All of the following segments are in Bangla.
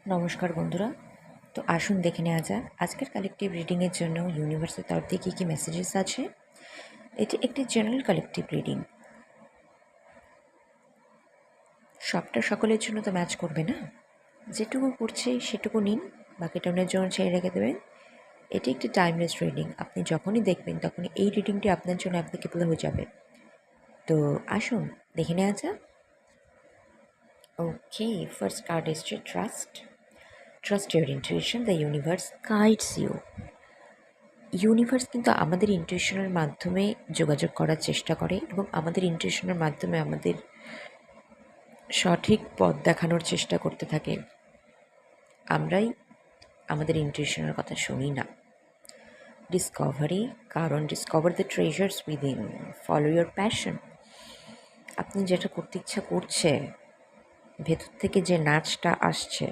নমস্কার বন্ধুরা। তো আসুন দেখে নেওয়া যাক আজকের কালেকটিভ রিডিংয়ের জন্য ইউনিভার্সের তরফ থেকে কী মেসেজেস আছে। এটি একটি জেনারেল কালেকটিভ রিডিং, সবটা সকলের জন্য তো ম্যাচ করবে না। যেটুকু করছে সেটুকু নিন, বাকিটা অন্যের জন্য ছেড়ে রেখে দেবেন। এটি একটি টাইমলেস রিডিং, আপনি যখনই দেখবেন তখনই এই রিডিংটি আপনার জন্য অ্যাপ্লিকেবল হয়ে যাবে। তো আসুন দেখে নেওয়া যাক। ওকে, ফার্স্ট কার্ড এসছে trust. Trust your intuition, the universe guides you. Universe কিন্তু আমাদের ইনটিউশনের মাধ্যমে যোগাযোগ করার চেষ্টা করে এবং আমাদের ইনটিউশনের মাধ্যমে আমাদের সঠিক পথ দেখানোর চেষ্টা করতে থাকে। আমরাই আমাদের ইনটিউশনের কথা শুনি না। ডিসকভারি, কারণ discover the treasures within, follow your passion. আপনি যেটা করতে ইচ্ছা করছে, ভেতর থেকে যে নাচটা আসছে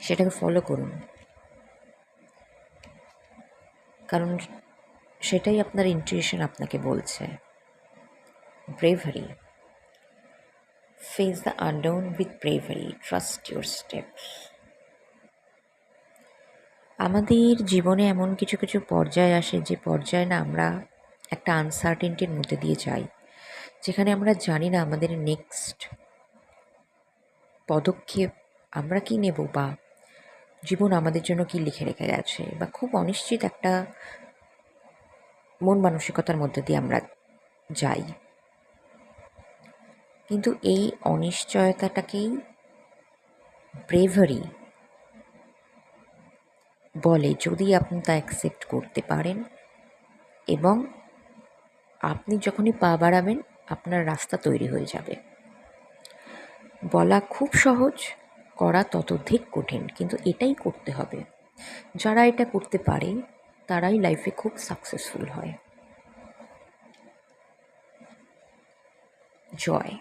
সেটাকে ফলো করুন, কারণ সেটাই আপনার ইনটিউশন আপনাকে বলছে। Bravery, face the unknown with bravery, trust your steps. আমাদের জীবনে এমন কিছু কিছু পর্যায় আসে যে পর্যায়ে না আমরা একটা আনসার্টেনটির মধ্যে দিয়ে যাই, যেখানে আমরা জানি না আমাদের নেক্সট পদক্ষেপ আমরা কি নেব, বা জীবন আমাদের জন্য কি লিখে রেখে গেছে, বা খুব অনিশ্চিত একটা মন মানসিকতার মধ্যে দিয়ে আমরা যাই। কিন্তু এই অনিশ্চয়তাটাকেই ব্রেভারি বলে, যদি আপনি তা অ্যাকসেপ্ট করতে পারেন এবং আপনি যখনই পা বাড়াবেন আপনার রাস্তা তৈরি হয়ে যাবে। বলা খুব সহজ, করা ততোধিক কঠিন, কিন্তু এটাই করতে হবে। যারা এটা করতে পারে তারাই লাইফে খুব সাকসেসফুল হয়। Joy,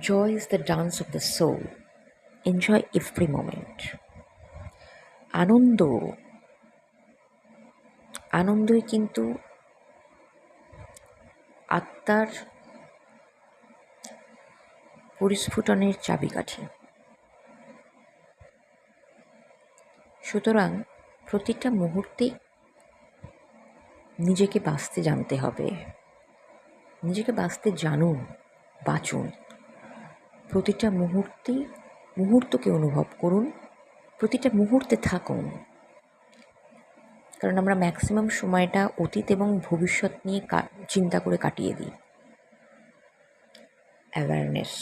joy is the dance of the soul, enjoy every moment. আনন্দ, আনন্দই কিন্তু আত্মার পরিস্ফুটনের চাবিকাঠি। সুতরাং প্রতিটা মুহূর্তে নিজেকে বাঁচতে জানতে হবে। নিজেকে বাঁচতে জানুন, বাঁচুন। প্রতিটা মুহূর্তকে অনুভব করুন, প্রতিটা মুহূর্তে থাকুন, কারণ আমরা ম্যাক্সিমাম সময়টা অতীত এবং ভবিষ্যৎ নিয়ে চিন্তা করে কাটিয়ে দিই। অ্যাওয়ারনেস,